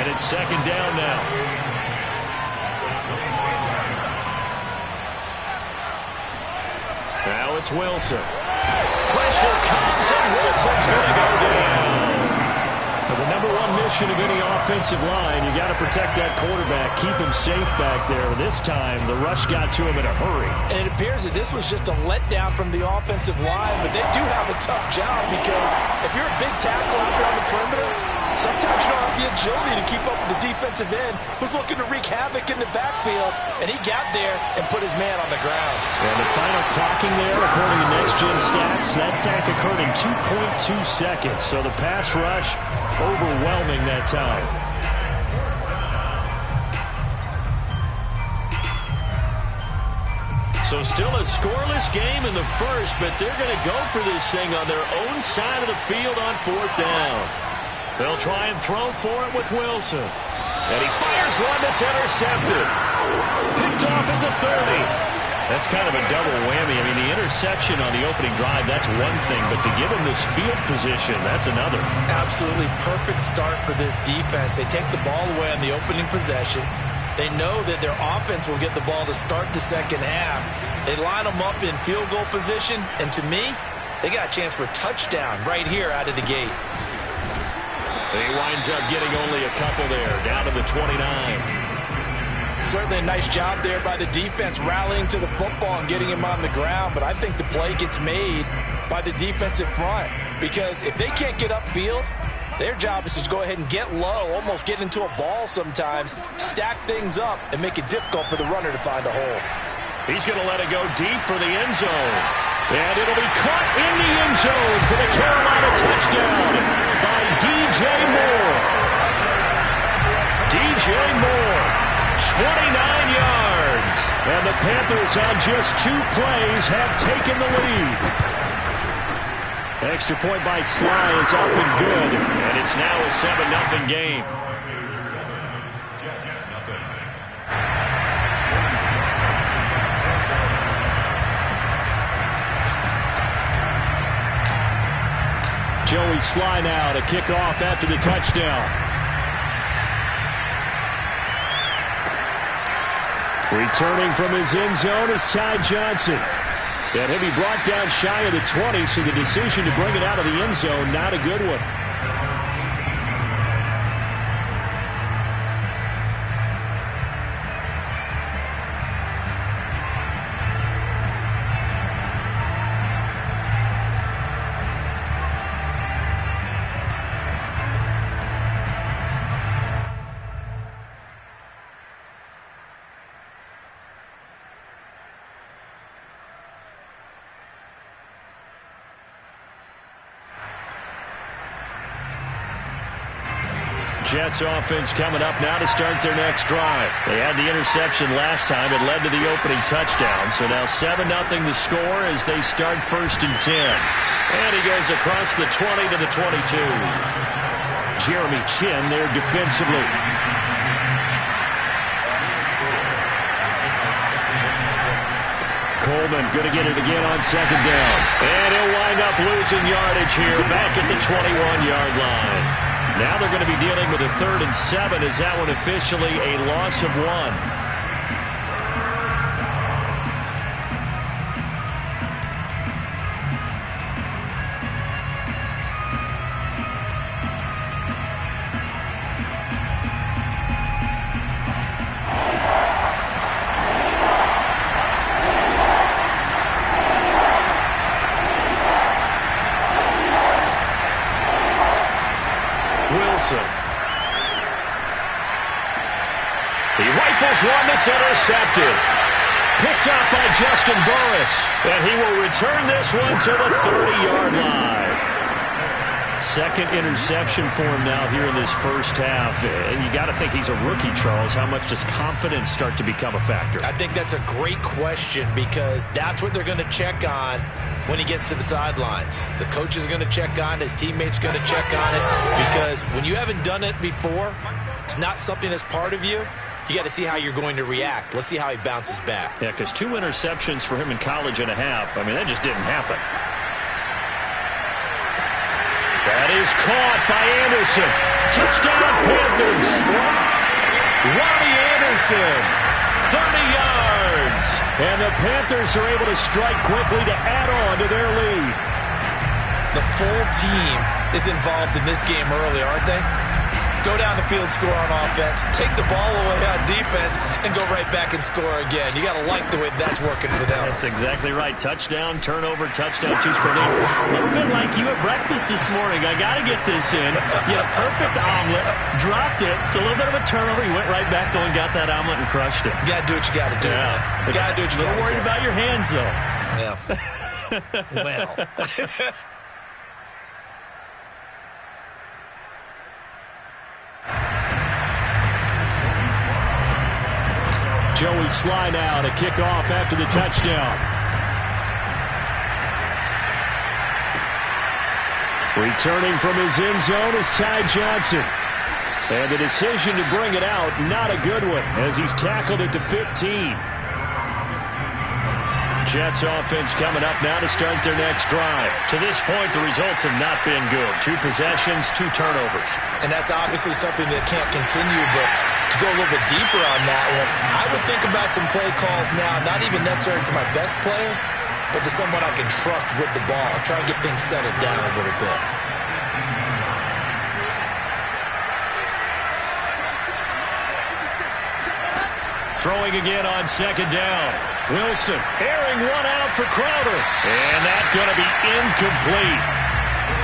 And it's second down now. Now it's Wilson. Pressure comes, and Wilson's going to go down. Well, the number one mission of any offensive line, you got to protect that quarterback, keep him safe back there. This time, the rush got to him in a hurry. And it appears that this was just a letdown from the offensive line, but they do have a tough job because if you're a big tackle out there on the perimeter, sometimes you don't have the agility to keep up with the defensive end who's looking to wreak havoc in the backfield, and he got there and put his man on the ground. And the final clocking there, according to next-gen stats, that sack occurred in 2.2 seconds. So the pass rush overwhelming that time. So still a scoreless game in the first, but they're going to go for this thing on their own side of the field on fourth down. They'll try and throw for it with Wilson. And he fires one that's intercepted. Picked off at the 30. That's kind of a double whammy. I mean, the interception on the opening drive, that's one thing. But to give him this field position, that's another. Absolutely perfect start for this defense. They take the ball away on the opening possession. They know that their offense will get the ball to start the second half. They line them up in field goal position. And to me, they got a chance for a touchdown right here out of the gate. He winds up getting only a couple there, down to the 29. Certainly a nice job there by the defense rallying to the football and getting him on the ground. But I think the play gets made by the defensive front. Because if they can't get upfield, their job is to go ahead and get low, almost get into a ball sometimes, stack things up, and make it difficult for the runner to find a hole. He's going to let it go deep for the end zone. And it'll be caught in the end zone for the Carolina touchdown by DJ Moore. DJ Moore, 29 yards. And the Panthers on just 2 plays have taken the lead. Extra point by Sly is up and good. And it's now a 7-0 game. Joey Sly now to kick off after the touchdown. Returning from his end zone is Ty Johnson. And he'll be brought down shy of the 20, so the decision to bring it out of the end zone, not a good one. Jets offense coming up now to start their next drive. They had the interception last time. It led to the opening touchdown. So now 7-0 the score as they start 1st and 10. And he goes across the 20 to the 22. Jeremy Chin there defensively. Coleman going to get it again on 2nd down. And he'll wind up losing yardage here back at the 21-yard line. Now they're going to be dealing with a 3rd and 7. Is that one officially a loss of 1? He rifles one that's intercepted. Picked up by Justin Burris. And he will return this one to the 30-yard line. 2nd interception for him now here in this first half. And you got to think he's a rookie, Charles. How much does confidence start to become a factor? I think that's a great question because that's what they're going to check on when he gets to the sidelines. The coach is going to check on it. His teammates going to check on it because when you haven't done it before, it's not something that's part of you. You got to see how you're going to react. Let's see how he bounces back. Yeah, because 2 interceptions for him in college and a half. I mean, that just didn't happen. That is caught by Anderson. Touchdown, Panthers. Wilson, 30 yards. And the Panthers are able to strike quickly to add on to their lead. The full team is involved in this game early, aren't they? Go down the field, score on offense, take the ball away on defense, and go right back and score again. You got to like the way that's working for them. That's exactly right. Touchdown, turnover, touchdown, two-score lead. A little bit like you at breakfast this morning. I got to get this in. You had a perfect omelet, dropped it, so a little bit of a turnover. You went right back though and got that omelet and crushed it. You got to do what you got to do. Yeah. You got to do what you got to do. A little worried about your hands, though. Yeah. Well. Joey Sly now to kick off after the touchdown. Returning from his end zone is Ty Johnson. And the decision to bring it out, not a good one, as he's tackled it to 15. Jets offense coming up now to start their next drive. To this point, the results have not been good. 2 possessions, 2 turnovers. And that's obviously something that can't continue, but to go a little bit deeper on that one, I would think about some play calls now, not even necessarily to my best player, but to someone I can trust with the ball. Try and get things settled down a little bit. Throwing again on second down. Wilson airing one out for Crowder. And that's going to be incomplete.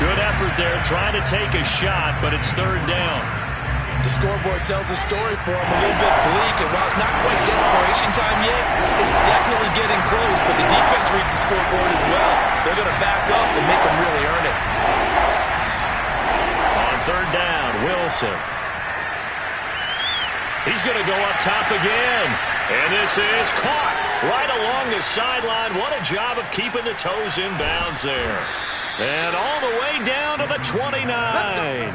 Good effort there trying to take a shot, but it's third down. The scoreboard tells a story for him, a little bit bleak, and while it's not quite desperation time yet, it's definitely getting close, but the defense reads the scoreboard as well. They're going to back up and make them really earn it. On third down, Wilson. He's going to go up top again. And this is caught right along the sideline. What a job of keeping the toes in bounds there. And all the way down to the 29.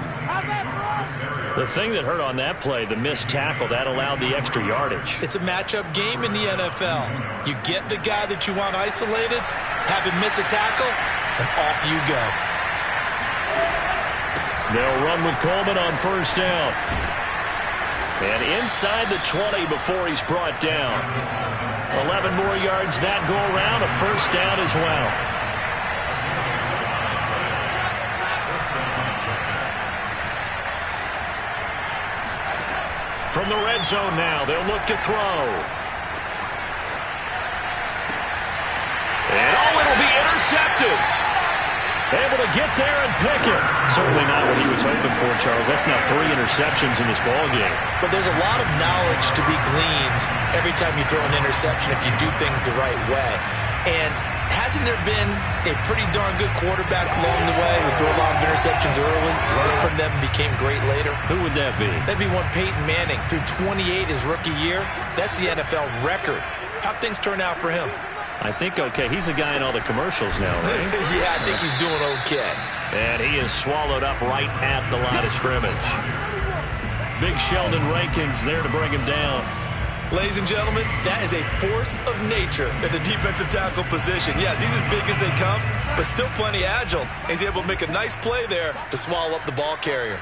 The thing that hurt on that play, the missed tackle, that allowed the extra yardage. It's a matchup game in the NFL. You get the guy that you want isolated, have him miss a tackle, and off you go. They'll run with Coleman on first down. And inside the 20 before he's brought down. 11 more yards that go around, a first down as well. From the red zone now, they'll look to throw. And it'll be intercepted. Able to get there and pick it. Certainly not what he was hoping for, Charles. That's now 3 interceptions in this ball game. But there's a lot of knowledge to be gleaned every time you throw an interception if you do things the right way. And hasn't there been a pretty darn good quarterback along the way who threw a lot of interceptions early, learned from them, and became great later? Who would that be? That'd be one Peyton Manning. Threw 28 his rookie year. That's the NFL record. How'd things turn out for him? I think okay. He's a guy in all the commercials now, right? Yeah, I think he's doing okay. And he is swallowed up right at the line of scrimmage. Big Sheldon Rankins there to bring him down. Ladies and gentlemen, that is a force of nature at the defensive tackle position. Yes, he's as big as they come, but still plenty agile. He's able to make a nice play there to swallow up the ball carrier.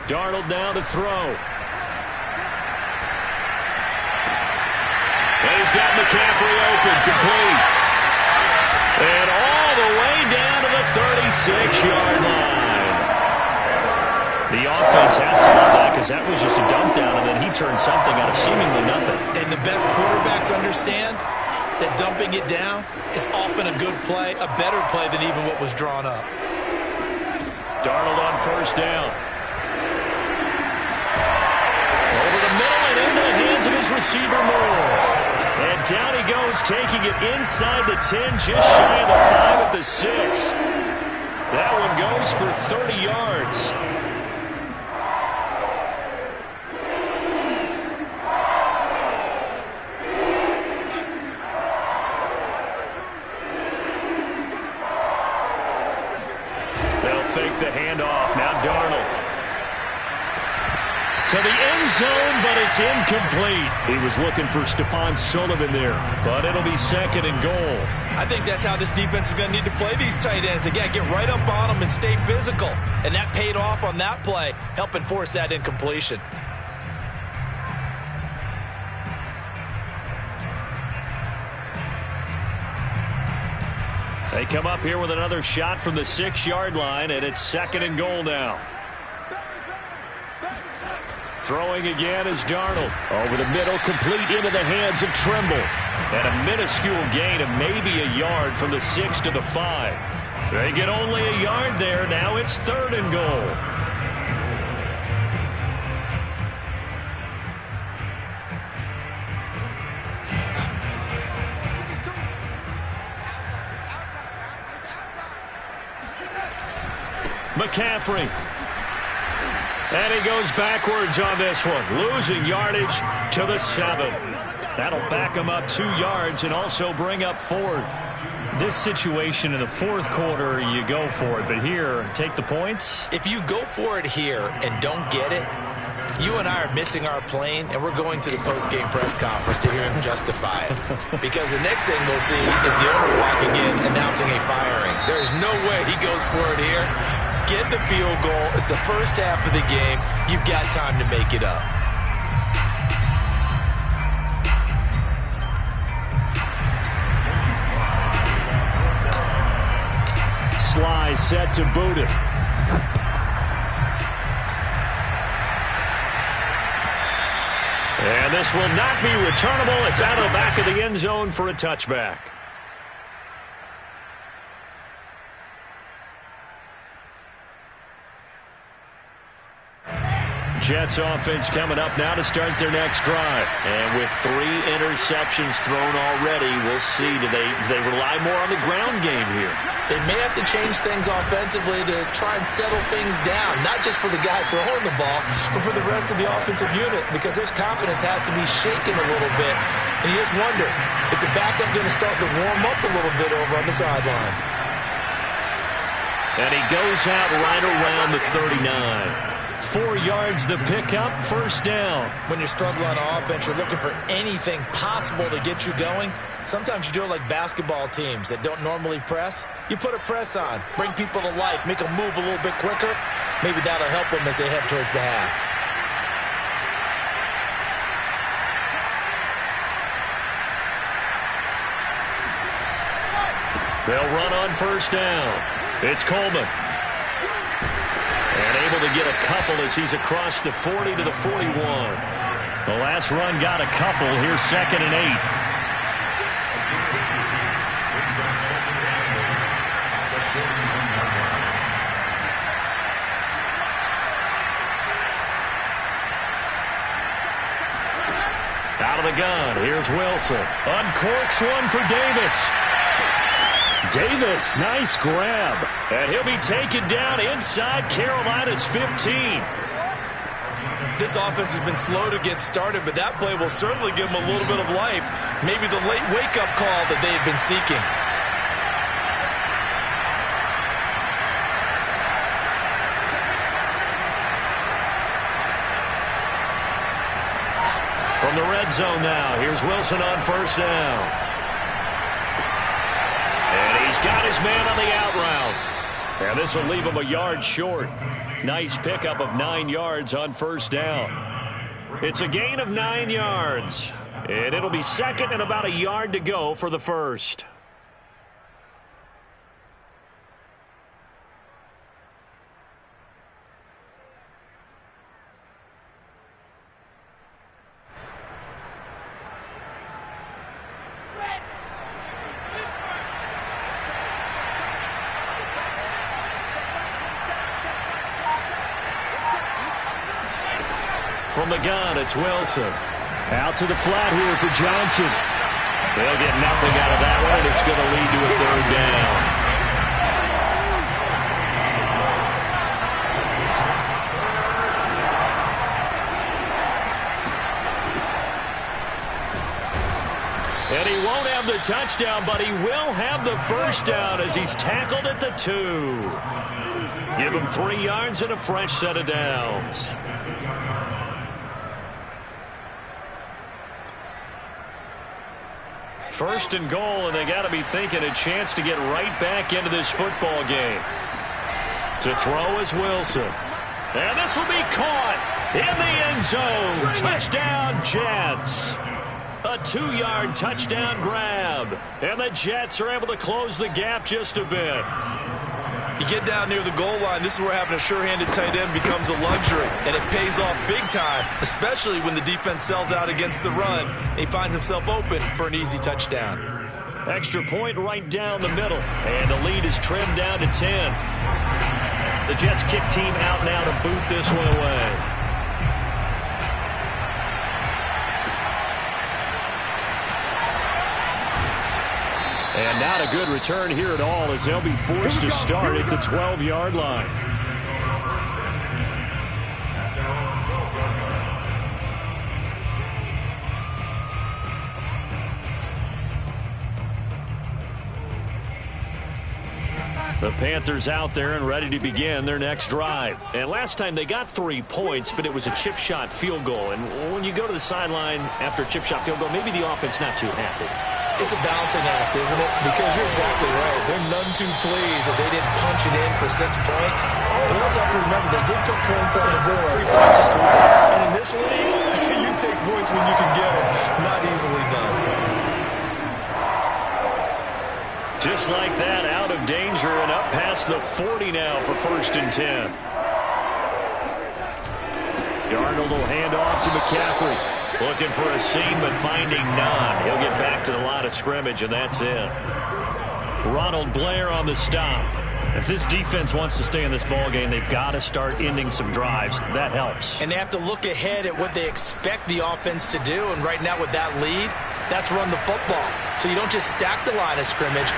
Darnold now to throw. And he's got McCaffrey open, complete. And all the way down to the 36-yard line. The offense has to love that because that was just a dump down, and then he turned something out of seemingly nothing. And the best quarterbacks understand that dumping it down is often a good play, a better play than even what was drawn up. Darnold on first down. Over the middle and into the hands of his receiver Moore. And down he goes, taking it inside the 10, just shy of the 5 at the 6. That one goes for 30 yards. They'll fake the handoff. Now Darnold. To to the end zone, but it's incomplete. He was looking for Stephon Sullivan there, but it'll be second and goal. I think that's how this defense is going to need to play these tight ends. Again, get right up on them and stay physical. And that paid off on that play, helping force that incompletion. They come up here with another shot from the 6-yard line, and it's second and goal now. Throwing again is Darnold. Over the middle, complete into the hands of Trimble. And a minuscule gain of maybe a yard from the 6 to the 5. They get only a yard there. Now it's third and goal. McCaffrey. And he goes backwards on this one, losing yardage to the 7. That'll back him up 2 yards and also bring up fourth. This situation in the fourth quarter, you go for it. But here, take the points. If you go for it here and don't get it, you and I are missing our plane, and we're going to the post-game press conference to hear him justify it. Because the next thing we'll see is the owner walking in announcing a firing. There is no way he goes for it here. Get the field goal. It's the first half of the game. You've got time to make it up. Sly set to boot it. And this will not be returnable. It's out of the back of the end zone for a touchback. Jets offense coming up now to start their next drive. And with 3 interceptions thrown already, we'll see. Do they rely more on the ground game here? They may have to change things offensively to try and settle things down, not just for the guy throwing the ball, but for the rest of the offensive unit, because their confidence has to be shaken a little bit. And you just wonder, is the backup going to start to warm up a little bit over on the sideline? And he goes out right around the 39. 4 yards the pickup, first down. When you're struggling on offense, you're looking for anything possible to get you going. Sometimes you do it like basketball teams that don't normally press. You put a press on, bring people to life, make them move a little bit quicker. Maybe that'll help them as they head towards the half. They'll run on first down. It's Coleman. And able to get a couple as he's across the 40 to the 41. The last run got a couple. Here's second and 8. Out of the gun. Here's Wilson. Uncorks one for Davis. Davis, nice grab. And he'll be taken down inside Carolina's 15. This offense has been slow to get started, but that play will certainly give them a little bit of life. Maybe the late wake-up call that they had been seeking. From the red zone now, here's Wilson on first down. And he's got his man on the out route. And this will leave him a yard short. Nice pickup of 9 yards on first down. It's a gain of 9 yards. And it'll be second and about a yard to go for the first. From the gun, it's Wilson. Out to the flat here for Johnson. They'll get nothing out of that one, and it's going to lead to a third down. And he won't have the touchdown, but he will have the first down as he's tackled at the 2. Give him 3 yards and a fresh set of downs. First and goal, and they got to be thinking a chance to get right back into this football game. To throw is Wilson. And this will be caught in the end zone. Touchdown, Jets. A 2-yard touchdown grab. And the Jets are able to close the gap just a bit. You get down near the goal line, this is where having a sure-handed tight end becomes a luxury, and it pays off big time, especially when the defense sells out against the run. He finds himself open for an easy touchdown. Extra point right down the middle, and the lead is trimmed down to 10. The Jets kick team out now to boot this one away. And not a good return here at all, as they'll be forced to start at the 12-yard line. The Panthers out there and ready to begin their next drive. And last time they got 3 points, but it was a chip shot field goal. And when you go to the sideline after a chip shot field goal, maybe the offense not too happy. It's a balancing act, isn't it? Because you're exactly right. They're none too pleased that they didn't punch it in for 6 points. But also have to remember, they did put points on the board. 3 points is 3 points. And in this league, you take points when you can get them. Not easily done. Just like that, out of danger and up past the 40 now for 1st and 10. Darnold will hand off to McCaffrey. Looking for a seam, but finding none. He'll get back to the line of scrimmage, and that's it. Ronald Blair on the stop. If this defense wants to stay in this ballgame, they've got to start ending some drives. That helps. And they have to look ahead at what they expect the offense to do. And right now with that lead, that's run the football. So you don't just stack the line of scrimmage.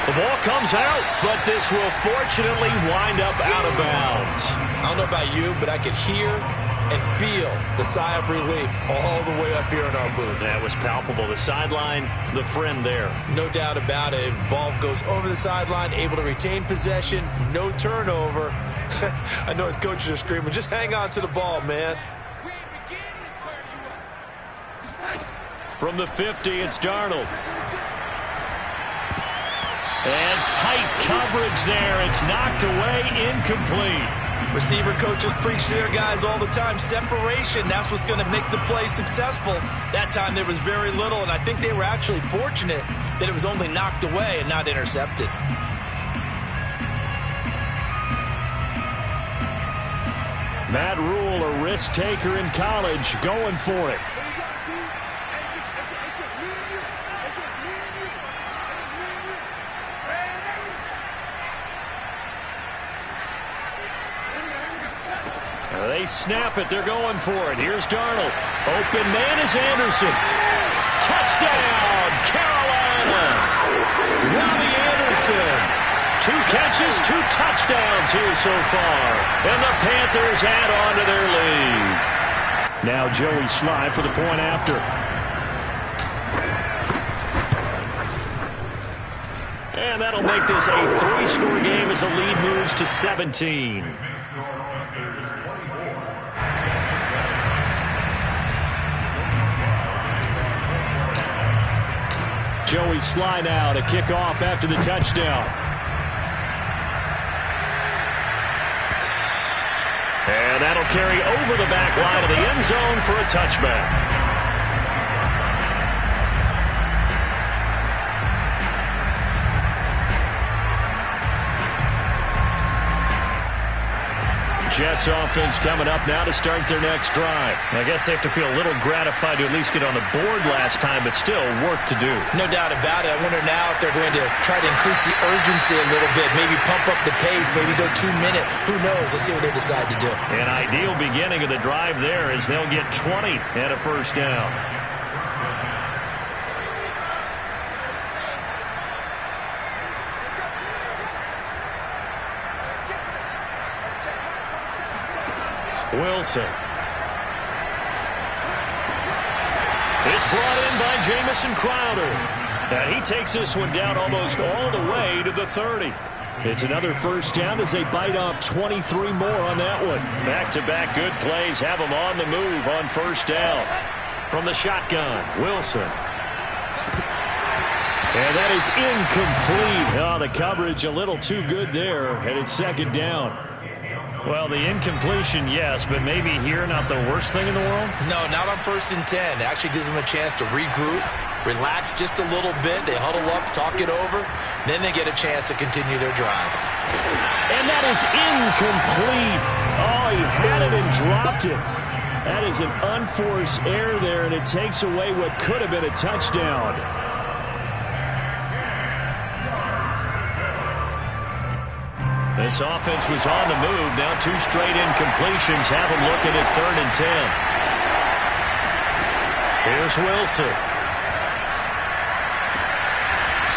The ball comes out, but this will fortunately wind up out of bounds. I don't know about you, but I could hear and feel the sigh of relief all the way up here in our booth. That was palpable. The sideline, the friend there. No doubt about it. Ball goes over the sideline, able to retain possession, no turnover. I know his coaches are screaming, just hang on to the ball, man. From the 50, it's Darnold. And tight coverage there. It's knocked away, incomplete. Receiver coaches preach to their guys all the time. Separation, that's what's going to make the play successful. That time there was very little, and I think they were actually fortunate that it was only knocked away and not intercepted. Matt Rule, a risk taker in college, going for it. They snap it. They're going for it. Here's Darnold. Open man is Anderson. Touchdown, Carolina. Robbie Anderson. 2 catches, 2 touchdowns here so far. And the Panthers add on to their lead. Now Joey Slye for the point after. And that'll make this a 3-score game as the lead moves to 17. Joey Slye now to kick off after the touchdown. And that'll carry over the back line of the end zone for a touchback. Jets offense coming up now to start their next drive. I guess they have to feel a little gratified to at least get on the board last time, but still work to do. No doubt about it. I wonder now if they're going to try to increase the urgency a little bit, maybe pump up the pace, maybe go 2-minute. Who knows? Let's see what they decide to do. An ideal beginning of the drive there as they'll get 20 and a first down. Wilson. It's brought in by Jamison Crowder. And he takes this one down almost all the way to the 30. It's another first down as they bite off 23 more on that one. Back-to-back good plays have them on the move on first down. From the shotgun, Wilson. And that is incomplete. Oh, the coverage a little too good there, and it's second down. Well, the incompletion, yes, but maybe here not the worst thing in the world? No, not on 1st and 10. It actually gives them a chance to regroup, relax just a little bit. They huddle up, talk it over. Then they get a chance to continue their drive. And that is incomplete. Oh, he had it and dropped it. That is an unforced error there, and it takes away what could have been a touchdown. This offense was on the move. Now 2 straight incompletions have them looking at 3rd and 10. Here's Wilson.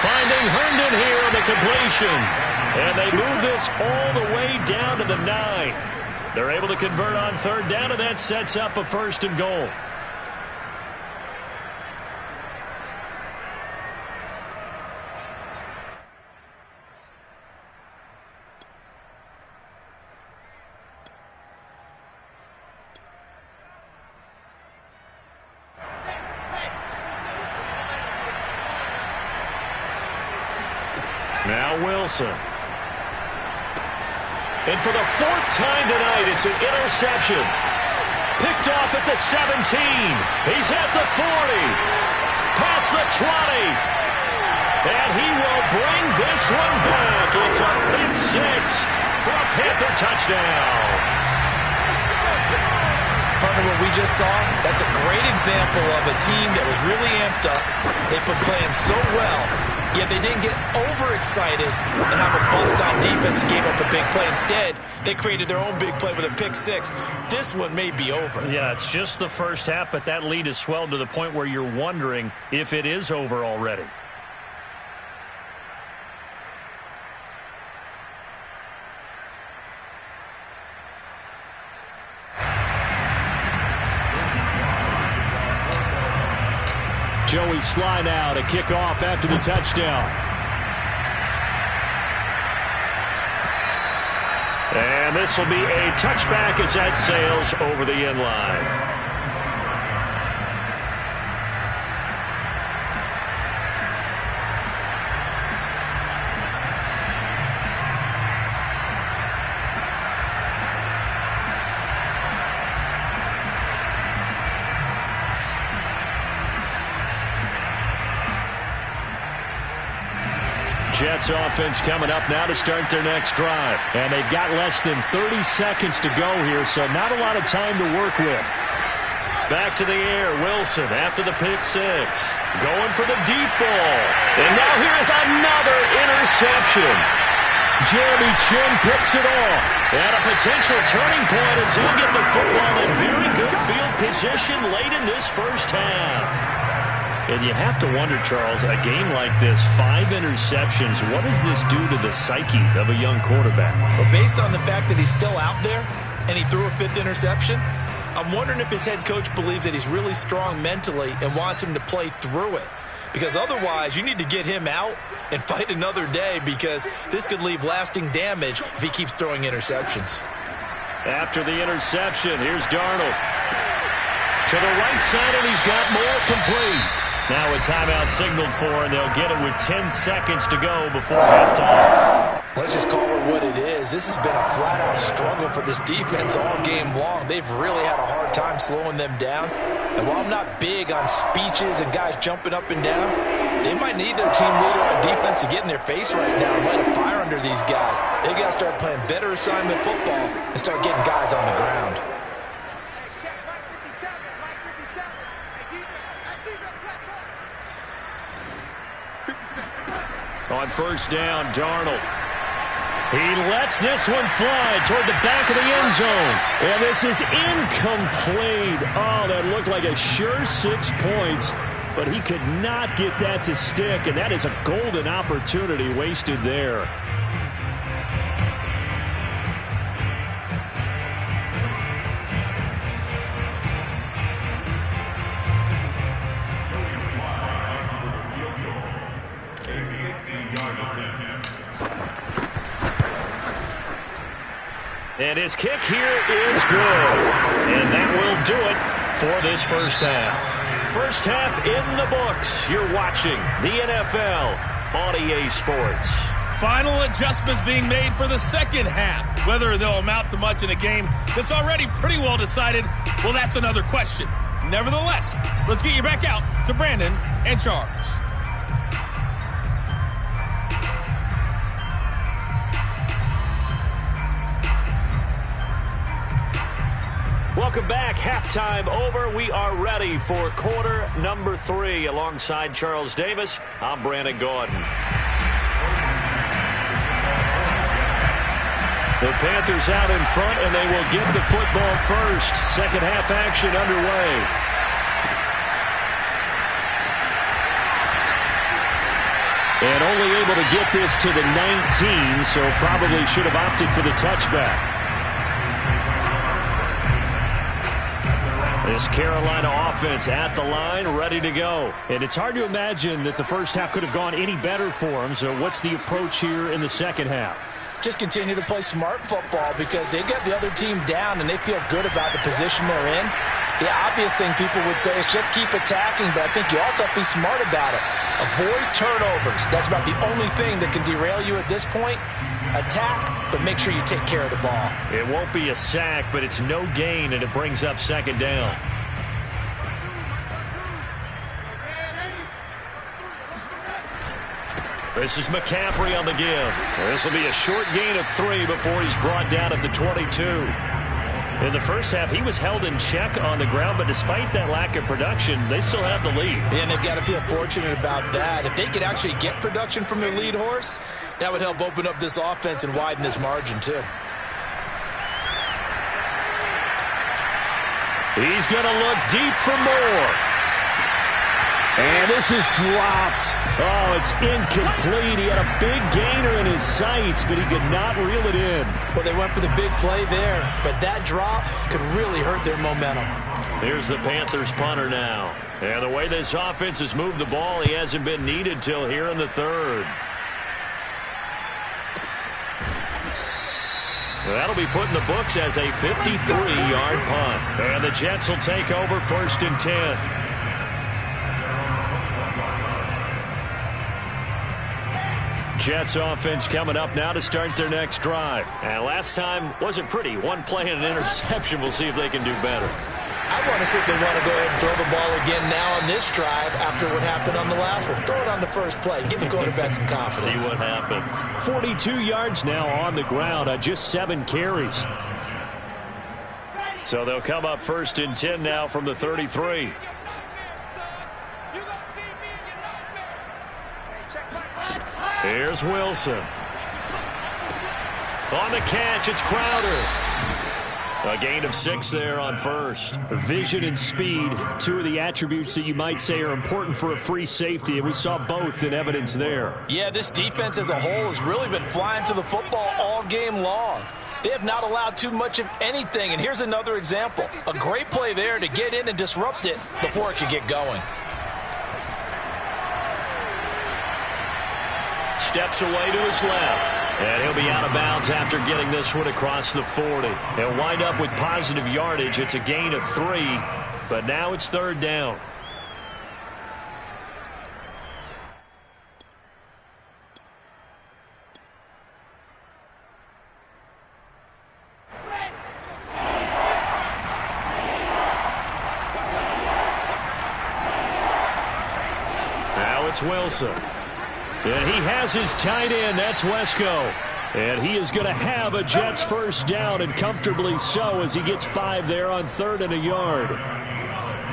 Finding Herndon here on the completion. And they move this all the way down to the 9. They're able to convert on 3rd down, and that sets up a 1st and goal. Now Wilson. And for the 4th time tonight, it's an interception. Picked off at the 17. He's at the 40. Past the 20. And he will bring this one back. It's a pick 6 for a Panther touchdown. Partner, what we just saw, that's a great example of a team that was really amped up. They've been playing so well, yet they didn't get overexcited and have a bust on defense and gave up a big play. Instead, they created their own big play with a pick 6. This one may be over. Yeah, it's just the first half, but that lead has swelled to the point where you're wondering if it is over already. Joey Sly now to kick off after the touchdown. And this will be a touchback as that sails over the end line. Jets offense coming up now to start their next drive. And they've got less than 30 seconds to go here, so not a lot of time to work with. Back to the air, Wilson after the pick 6. Going for the deep ball. And now here is another interception. Jeremy Chin picks it off. And a potential turning point as he'll get the football in very good field position late in this first half. And you have to wonder, Charles, a game like this, 5 interceptions, what does this do to the psyche of a young quarterback? Well, based on the fact that he's still out there and he threw a 5th interception, I'm wondering if his head coach believes that he's really strong mentally and wants him to play through it. Because otherwise, you need to get him out and fight another day, because this could leave lasting damage if he keeps throwing interceptions. After the interception, here's Darnold. To the right side, and he's got more complete. Now a timeout signaled for, and they'll get it with 10 seconds to go before halftime. Let's just call it what it is. This has been a flat-out struggle for this defense all game long. They've really had a hard time slowing them down. And while I'm not big on speeches and guys jumping up and down, they might need their team leader on defense to get in their face right now and light a fire under these guys. They've got to start playing better assignment football and start getting guys on the ground. On first down, Darnold. He lets this one fly toward the back of the end zone. And this is incomplete. Oh, that looked like a sure 6 points, but he could not get that to stick, and that is a golden opportunity wasted there. And his kick here is good. And that will do it for this first half. First half in the books. You're watching the NFL on EA Sports. Final adjustments being made for the second half. Whether they'll amount to much in a game that's already pretty well decided, well, that's another question. Nevertheless, let's get you back out to Brandon and Charles. Welcome back. Halftime over. We are ready for quarter number 3. Alongside Charles Davis, I'm Brandon Gordon. The Panthers out in front, and they will get the football first. Second half action underway. And only able to get this to the 19, so probably should have opted for the touchback. This Carolina offense at the line, ready to go. And it's hard to imagine that the first half could have gone any better for them. So what's the approach here in the second half? Just continue to play smart football because they got the other team down and they feel good about the position they're in. The obvious thing people would say is just keep attacking, but I think you also have to be smart about it. Avoid turnovers. That's about the only thing that can derail you at this point. Attack, but make sure you take care of the ball. It won't be a sack, but it's no gain, and it brings up second down. This is McCaffrey on the give. This will be a short gain of 3 before he's brought down at the 22. In the first half, he was held in check on the ground, but despite that lack of production, they still have the lead. And they've got to feel fortunate about that. If they could actually get production from their lead horse, that would help open up this offense and widen this margin, too. He's going to look deep for more. And this is dropped. Oh, it's incomplete. He had a big gainer in his sights, but he could not reel it in. Well, they went for the big play there, but that drop could really hurt their momentum. Here's the Panthers punter now. And the way this offense has moved the ball, he hasn't been needed till here in the third. That'll be put in the books as a 53-yard punt. And the Jets will take over 1st and 10. Jets offense coming up now to start their next drive. And last time wasn't pretty. One play and an interception. We'll see if they can do better. I want to see if they want to go ahead and throw the ball again now on this drive after what happened on the last one. Throw it on the first play. Give the quarterback some confidence. See what happens. 42 yards now on the ground on just 7 carries. So they'll come up 1st and 10 now from the 33. Here's Wilson. On the catch, it's Crowder. A gain of 6 there on first. Vision and speed, 2 of the attributes that you might say are important for a free safety, and we saw both in evidence there. Yeah, this defense as a whole has really been flying to the football all game long. They have not allowed too much of anything, and here's another example. A great play there to get in and disrupt it before it could get going. Steps away to his left. And he'll be out of bounds after getting this one across the 40. He'll wind up with positive yardage. It's a gain of 3, but now it's 3rd down. Now it's Wilson. And he has his tight end. That's Wesco. And he is going to have a Jets first down, and comfortably so, as he gets 5 there on 3rd and a yard.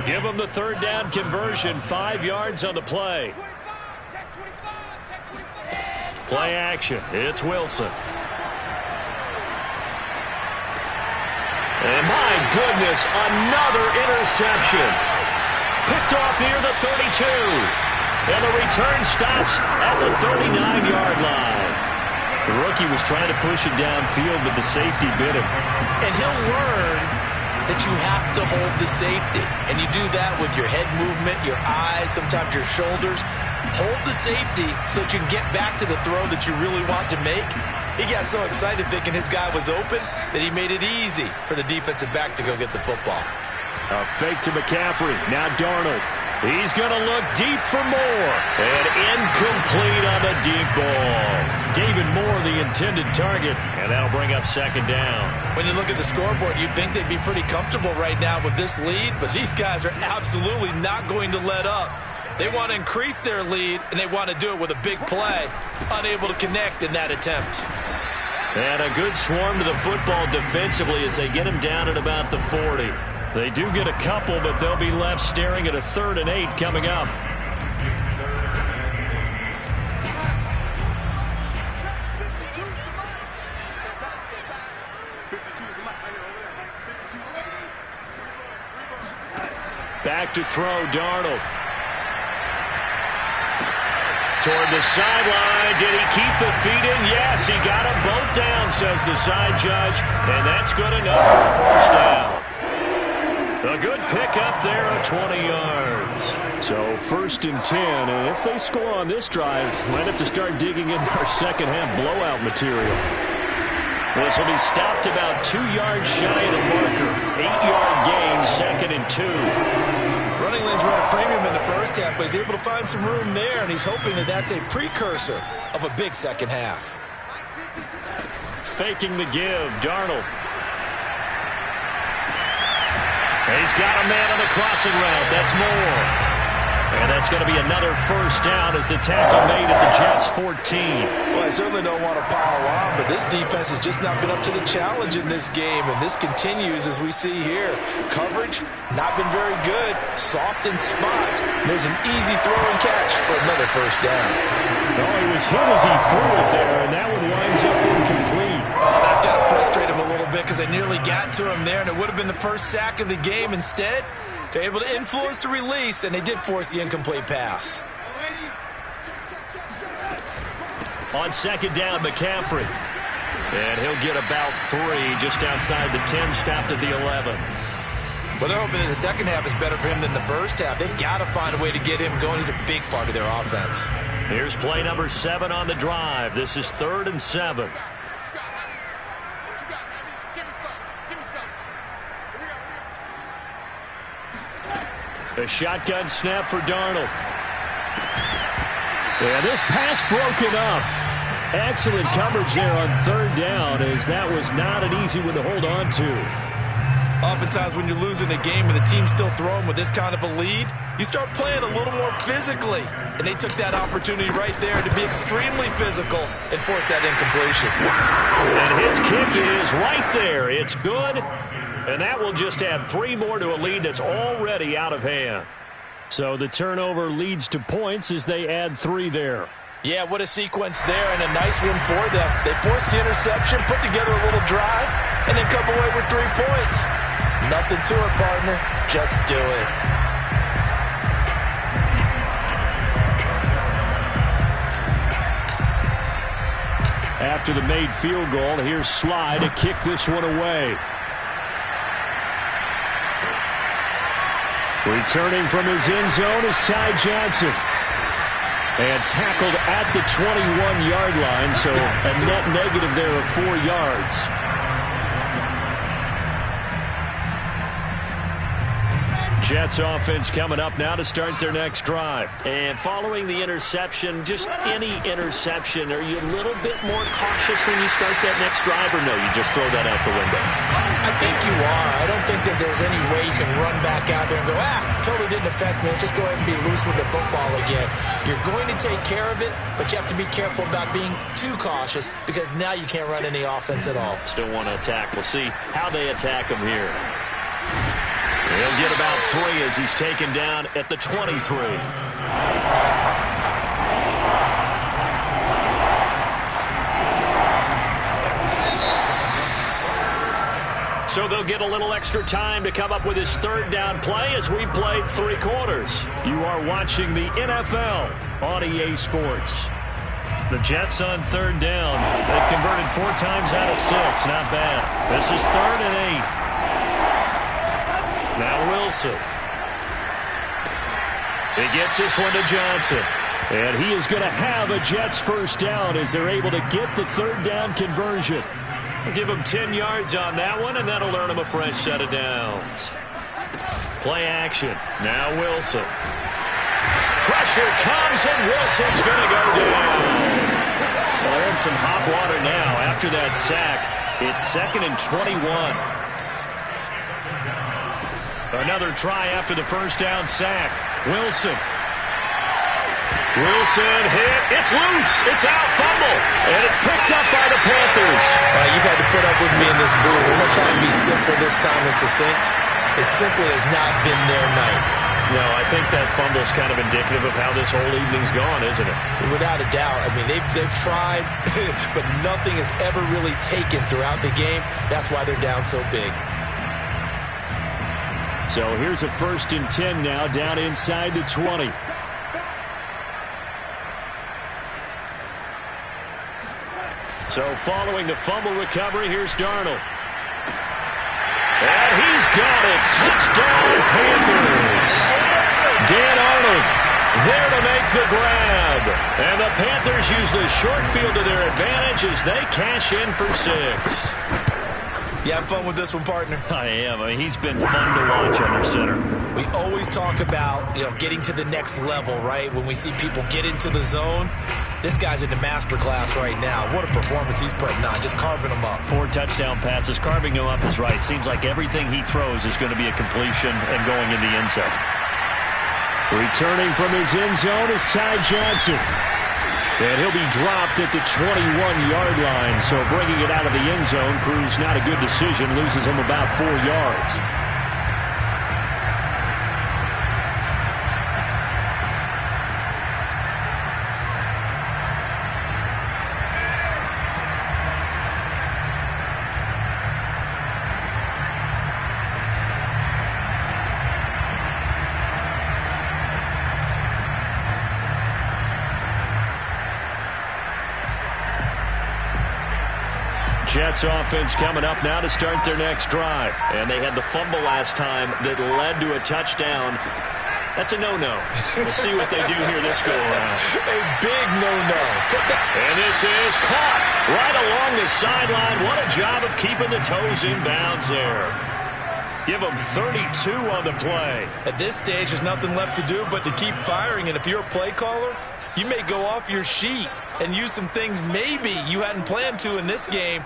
Give him the 3rd down conversion. 5 yards on the play. Play action. It's Wilson. And my goodness, another interception. Picked off near the 32. And the return stops at the 39-yard line. The rookie was trying to push it downfield, but the safety bit him. And he'll learn that you have to hold the safety. And you do that with your head movement, your eyes, sometimes your shoulders. Hold the safety so that you can get back to the throw that you really want to make. He got so excited thinking his guy was open that he made it easy for the defensive back to go get the football. A fake to McCaffrey. Now Darnold. He's going to look deep for more. And incomplete on the deep ball. David Moore, the intended target, and that'll bring up second down. When you look at the scoreboard, you'd think they'd be pretty comfortable right now with this lead, but these guys are absolutely not going to let up. They want to increase their lead, and they want to do it with a big play. Unable to connect in that attempt. And a good swarm to the football defensively as they get him down at about the 40. They do get a couple, but they'll be left staring at a 3rd and 8 coming up. Back to throw, Darnold. Toward the sideline. Did he keep the feet in? Yes, he got them both down, says the side judge. And that's good enough for a 1st down. A good pickup there at 20 yards. So 1st and 10, and if they score on this drive, might have to start digging in our second-half blowout material. This will be stopped about 2 yards shy of the marker. 8-yard gain, 2nd and 2. Running lanes were at a premium in the first half, but he's able to find some room there, and he's hoping that that's a precursor of a big second half. Faking the give, Darnold. He's got a man on the crossing route. That's Moore. And that's going to be another 1st down as the tackle made at the Jets' 14. Well, I certainly don't want to pile on, but this defense has just not been up to the challenge in this game, and this continues as we see here. Coverage, not been very good. Soft in spots. There's an easy throw and catch for another 1st down. Oh, he was hit as he threw it there, and that one winds up incomplete. Oh, that's got to frustrate him a little bit because they nearly got to him there, and it would have been the first sack of the game. Instead, they're able to influence the release, and they did force the incomplete pass. On 2nd down, McCaffrey. And he'll get about 3 just outside the 10, stopped at the 11. Well, they're hoping that the second half is better for him than the first half. They've got to find a way to get him going. He's a big part of their offense. Here's play number 7 on the drive. This is 3rd and 7. A shotgun snap for Darnold. Yeah, this pass broken up. Excellent coverage there on 3rd down, as that was not an easy one to hold on to. Oftentimes when you're losing a game and the team's still throwing with this kind of a lead, you start playing a little more physically. And they took that opportunity right there to be extremely physical and force that incompletion. And his kick is right there. It's good. And that will just add 3 more to a lead that's already out of hand. So the turnover leads to points as they add 3 there. Yeah, what a sequence there, and a nice one for them. They forced the interception, put together a little drive, and then come away with 3 points. Nothing to it, partner. Just do it. After the made field goal, here's Sly to kick this one away. Returning from his end zone is Ty Johnson. And tackled at the 21-yard line, so a net negative there of 4 yards. Jets offense coming up now to start their next drive. And following the interception, just any interception, are you a little bit more cautious when you start that next drive, or no, you just throw that out the window? I think you are. I don't think that there's any way you can run back out there and go, totally didn't affect me. Let's just go ahead and be loose with the football again. You're going to take care of it, but you have to be careful about being too cautious because now you can't run any offense at all. Still want to attack. We'll see how they attack him here. He'll get about 3 as he's taken down at the 23. So they'll get a little extra time to come up with his 3rd down play as we've played 3 quarters. You are watching the NFL on EA Sports. The Jets on 3rd down. They've converted 4 times out of 6. Not bad. This is 3rd and 8. Now Wilson. He gets this one to Johnson. And he is going to have a Jets 1st down as they're able to get the 3rd down conversion. We'll give him 10 yards on that one, and that'll earn him a fresh set of downs. Play action. Now Wilson. pressure comes, and Wilson's going to go down. Well, they're in some hot water now after that sack. It's 2nd and 21. Another try after the first down sack. Wilson hit. It's loose. It's out. Fumble. And it's picked up by the Panthers. You've had to put up with me in this booth. I'm going to try and be simple this time and succinct. It simply has not been their night. No, I think that fumble's kind of indicative of how this whole evening's gone, isn't it? Without a doubt. I mean, they've tried, but nothing has ever really taken throughout the game. That's why they're down so big. So here's a 1st and 10 now, down inside the 20. So following the fumble recovery, here's Darnold. And he's got it. Touchdown, Panthers. Dan Arnold there to make the grab. And the Panthers use the short field to their advantage as they cash in for 6. You have fun with this one, partner? I am. I mean, he's been fun to watch under center. We always talk about, getting to the next level, right? When we see people get into the zone, this guy's in the master class right now. What a performance he's putting on, just carving them up. 4 touchdown passes. Carving them up is right. Seems like everything he throws is going to be a completion and going in the end zone. Returning from his end zone is Ty Johnson. And he'll be dropped at the 21-yard line. So bringing it out of the end zone proves not a good decision. Loses him about 4 yards. Jets offense coming up now to start their next drive. And they had the fumble last time that led to a touchdown. That's a no-no. We'll see what they do here this go-around. A big no-no. And this is caught right along the sideline. What a job of keeping the toes in bounds there. Give them 32 on the play. At this stage, there's nothing left to do but to keep firing. And if you're a play caller, you may go off your sheet and use some things maybe you hadn't planned to in this game.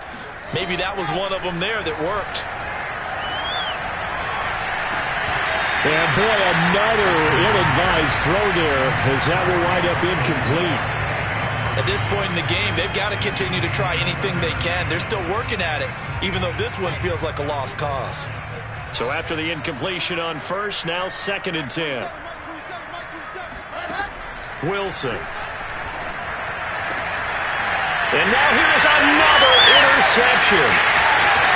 Maybe that was one of them there that worked. And boy, another ill-advised throw there as that will wind up incomplete. At this point in the game, they've got to continue to try anything they can. They're still working at it, even though this one feels like a lost cause. So after the incompletion on first, now 2nd and 10. Wilson. And now here's another interception.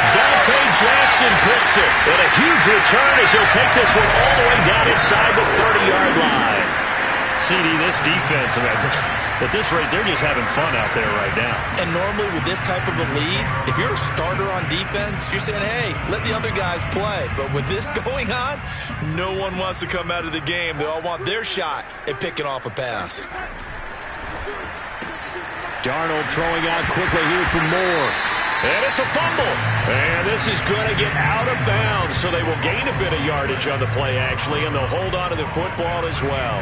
Dante Jackson picks it. And a huge return as he'll take this one all the way down inside the 30-yard line. CD, this defense, at this rate, they're just having fun out there right now. And normally with this type of a lead, if you're a starter on defense, you're saying, hey, let the other guys play. But with this going on, no one wants to come out of the game. They all want their shot at picking off a pass. Darnold throwing out quickly here for Moore. And it's a fumble. And this is going to get out of bounds, so they will gain a bit of yardage on the play, actually, and they'll hold on to the football as well.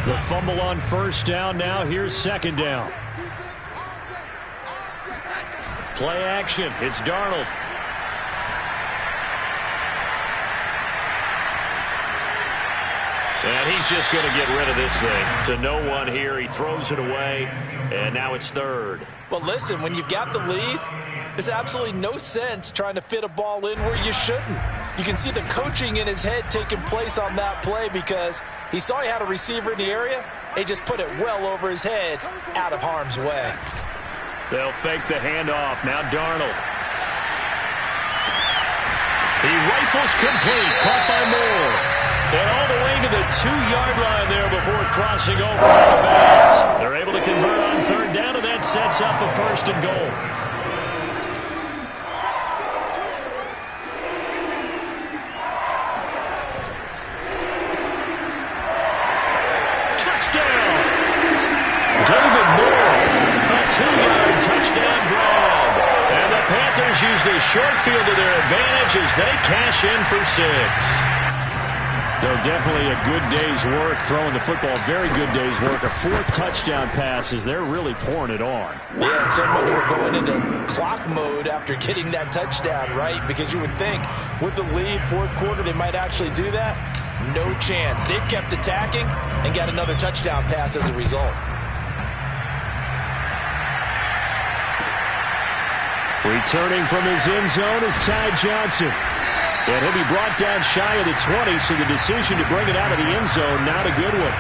The fumble on first down. Now here's 2nd down. Play action. It's Darnold. And he's just going to get rid of this thing. To no one here. He throws it away. And now it's 3rd. Well, listen, when you've got the lead, there's absolutely no sense trying to fit a ball in where you shouldn't. You can see the coaching in his head taking place on that play because he saw he had a receiver in the area. He just put it well over his head, out of harm's way. They'll fake the handoff. Now Darnold. He rifles complete. Caught by Moore. And all the way to the 2-yard line there before crossing over out of bounds. They're able to convert on 3rd down, and that sets up a 1st and goal. Touchdown! David Moore, a 2-yard touchdown grab. And the Panthers use the short field to their advantage as they cash in for 6. So definitely a good day's work throwing the football. Very good day's work. A 4th touchdown pass as they're really pouring it on. Yeah, and so much for going into clock mode after getting that touchdown, right? Because you would think with the lead, 4th quarter, they might actually do that. No chance. They've kept attacking and got another touchdown pass as a result. Returning from his end zone is Ty Johnson. And he'll be brought down shy of the 20, so the decision to bring it out of the end zone, not a good one.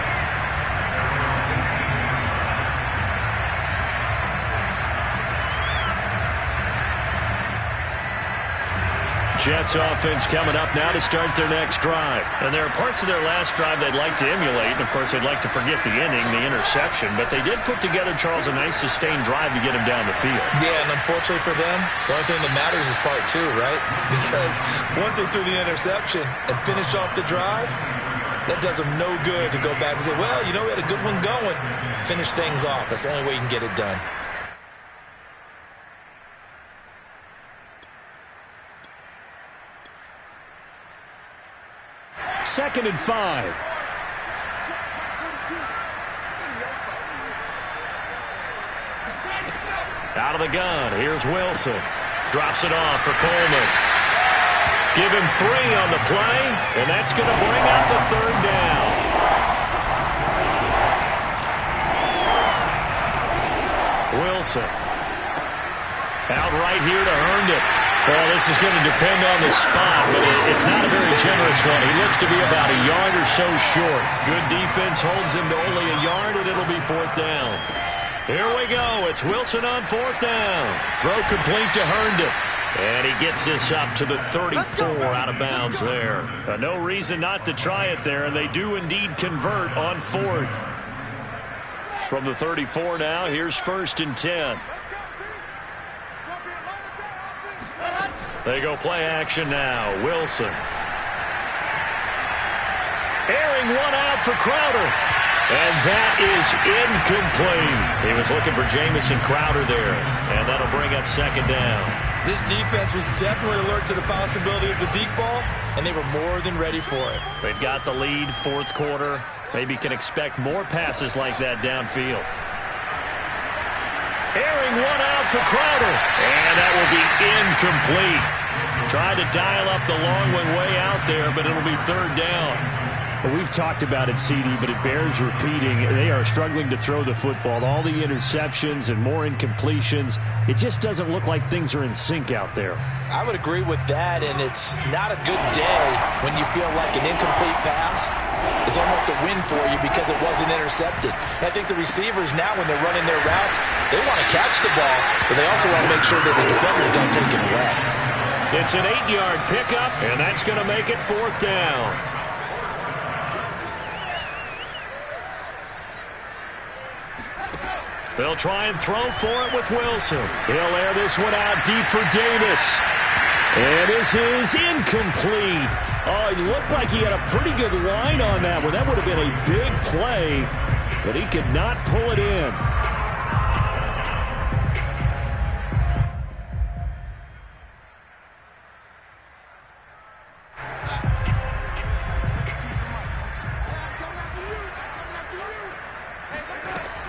Jets offense coming up now to start their next drive. And there are parts of their last drive they'd like to emulate. And, of course, they'd like to forget the inning, the interception. But they did put together, Charles, a nice sustained drive to get him down the field. Yeah, and unfortunately for them, the only thing that matters is part 2, right? Because once they threw the interception and finished off the drive, that does them no good to go back and say, well, you know, we had a good one going. Finish things off. That's the only way you can get it done. Second and 5. Out of the gun. Here's Wilson. Drops it off for Coleman. Give him 3 on the play, and that's going to bring up the 3rd down. Wilson. Out right here to Herndon. Well, this is going to depend on the spot, but it's not a very generous one. He looks to be about a yard or so short. Good defense holds him to only a yard, and it'll be 4th down. Here we go. It's Wilson on 4th down. Throw complete to Herndon. And he gets this up to the 34 out of bounds there. No reason not to try it there, and they do indeed convert on 4th. From the 34 now, here's 1st and 10. They go play action now. Wilson. Airing one out for Crowder. And that is incomplete. He was looking for Jamison Crowder there. And that'll bring up 2nd down. This defense was definitely alert to the possibility of the deep ball, and they were more than ready for it. They've got the lead, 4th quarter. Maybe can expect more passes like that downfield. Airing one out for Crowder. And that will be incomplete. Tried to dial up the long one way out there, but it'll be 3rd down. Well, we've talked about it, CD, but it bears repeating. They are struggling to throw the football. All the interceptions and more incompletions. It just doesn't look like things are in sync out there. I would agree with that, and it's not a good day when you feel like an incomplete pass is almost a win for you because it wasn't intercepted. And I think the receivers now, when they're running their routes, they want to catch the ball, but they also want to make sure that the defenders don't take it away. It's an 8-yard pickup, and that's going to make it 4th down. They'll try and throw for it with Wilson. He'll air this one out deep for Davis. And this is incomplete. Oh, it looked like he had a pretty good line on that one. That would have been a big play, but he could not pull it in.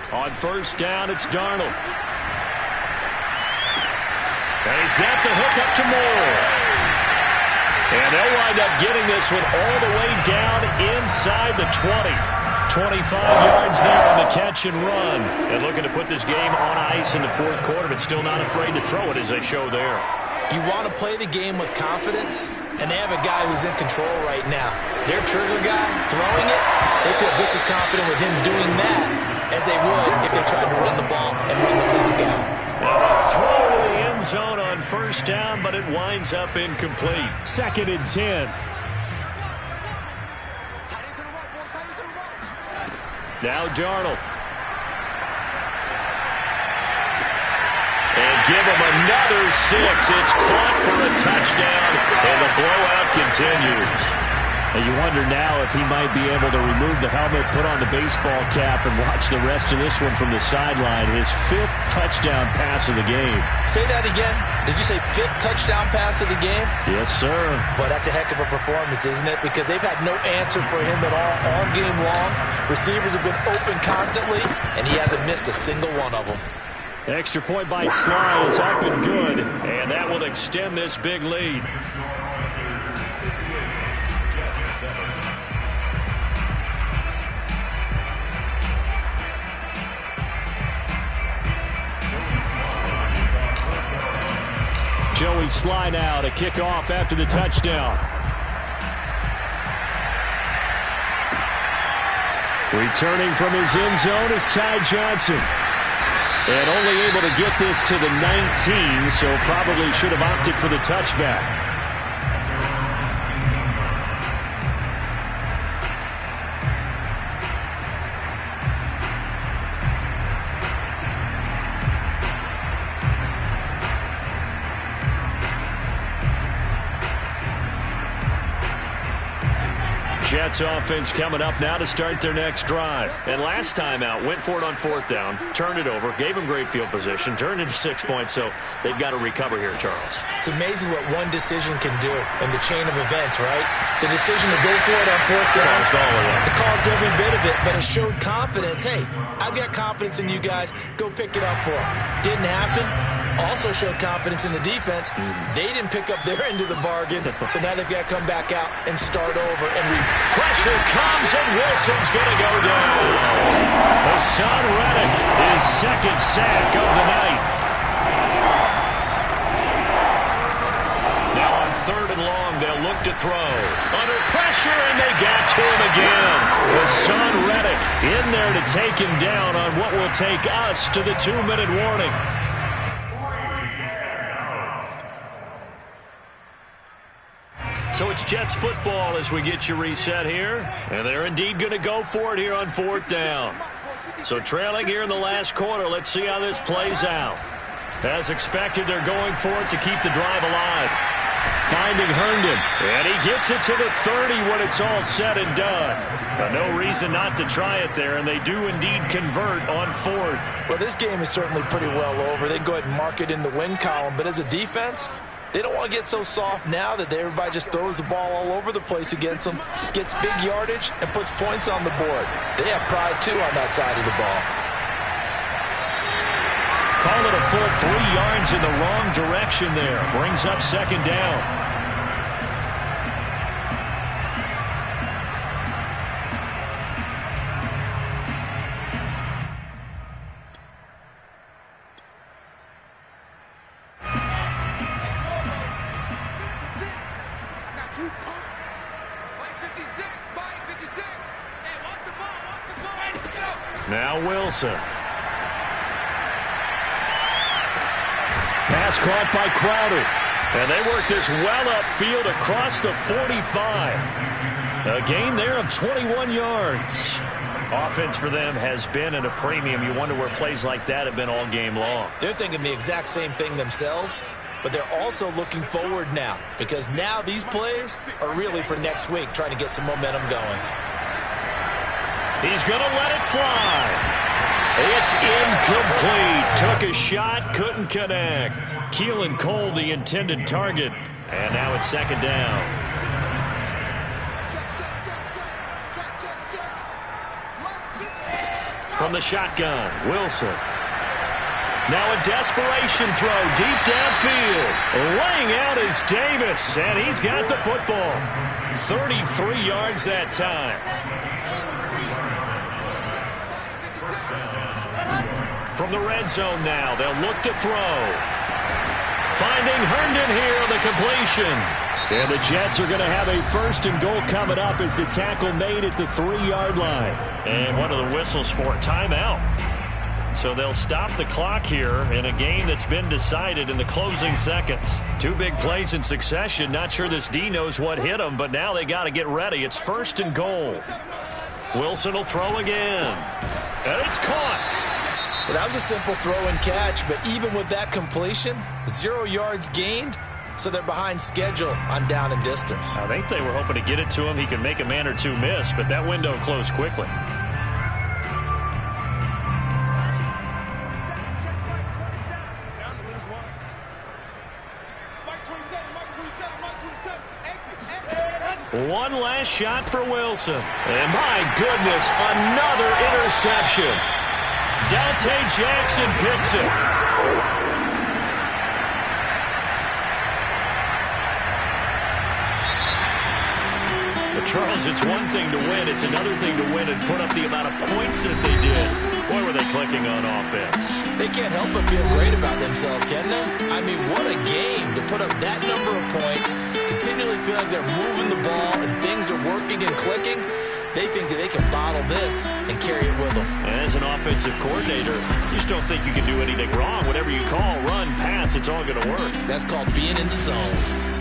On 1st down, it's Darnold. And he's got the hook up to Moore. And they'll wind up getting this one all the way down inside the 20. 25 yards there on the catch and run. And looking to put this game on ice in the 4th quarter, but still not afraid to throw it as they show there. You want to play the game with confidence, and they have a guy who's in control right now. Their trigger guy, throwing it, they feel just as confident with him doing that as they would if they tried to run the ball and run the clock out. Now a throw to the end zone on 1st down, but it winds up incomplete. 2nd and 10. Now Darnold. And give him another 6. It's caught for a touchdown, and the blowout continues. And you wonder now if he might be able to remove the helmet, put on the baseball cap, and watch the rest of this one from the sideline. His 5th touchdown pass of the game. Say that again. Did you say 5th touchdown pass of the game? Yes, sir. But that's a heck of a performance, isn't it? Because they've had no answer for him at all game long. Receivers have been open constantly, and he hasn't missed a single one of them. Extra point by Sly is up and good, and that will extend this big lead. Joey Sly now to kick off after the touchdown. Returning from his end zone is Ty Johnson. And only able to get this to the 19, so probably should have opted for the touchback. Jets offense coming up now to start their next drive. And last time out, went for it on 4th down, turned it over, gave them great field position, turned it to 6 points, so they've got to recover here, Charles. It's amazing what one decision can do in the chain of events, right? The decision to go for it on 4th down. It caused every bit of it, but it showed confidence. Hey, I've got confidence in you guys. Go pick it up for them. Didn't happen. Also showed confidence in the defense. They didn't pick up their end of the bargain, so now they've got to come back out and start over. And pressure comes, and Wilson's going to go down. Hassan Reddick, his 2nd sack of the night. Now on 3rd and long, they'll look to throw. Under pressure, and they got to him again. Hassan Reddick in there to take him down on what will take us to the 2-minute warning. So it's Jets football as we get you reset here. And they're indeed going to go for it here on 4th down. So trailing here in the last quarter, let's see how this plays out. As expected, they're going for it to keep the drive alive. Finding Herndon. And he gets it to the 30 when it's all said and done. No reason not to try it there, and they do indeed convert on 4th. Well, this game is certainly pretty well over. They can go ahead and mark it in the win column, but as a defense, they don't want to get so soft now that everybody just throws the ball all over the place against them, gets big yardage, and puts points on the board. They have pride, too, on that side of the ball. Call it a full 3 yards in the wrong direction there. Brings up 2nd down. Now Wilson. Pass caught by Crowder. And they work this well upfield across the 45. A gain there of 21 yards. Offense for them has been at a premium. You wonder where plays like that have been all game long. They're thinking the exact same thing themselves, but they're also looking forward now, because now these plays are really for next week, trying to get some momentum going. He's going to let it fly. It's incomplete. Took a shot, couldn't connect. Keelan Cole, the intended target. And now it's 2nd down. From the shotgun, Wilson. Now a desperation throw deep downfield. Laying out is Davis, and he's got the football. 33 yards that time. From the red zone now, they'll look to throw. Finding Herndon here on the completion. And the Jets are going to have a 1st and goal coming up as the tackle made at the 3-yard line. And one of the whistles for a timeout. So they'll stop the clock here in a game that's been decided in the closing seconds. 2 big plays in succession. Not sure this D knows what hit him, but now they got to get ready. It's 1st and goal. Wilson will throw again. And it's caught. Well, that was a simple throw and catch, but even with that completion, 0 yards gained, so they're behind schedule on down and distance. I think they were hoping to get it to him. He could make a man or two miss, but that window closed quickly. One last shot for Wilson. And my goodness, another interception. Dante Jackson picks it. But Charles, it's one thing to win. It's another thing to win and put up the amount of points that they did. Boy, were they clicking on offense. They can't help but feel great about themselves, can they? I mean, what a game to put up that number of points, continually feel like they're moving the ball and things are working and clicking. They think that they can bottle this and carry it with them. And as an offensive coordinator, you just don't think you can do anything wrong. Whatever you call, run, pass, it's all going to work. That's called being in the zone.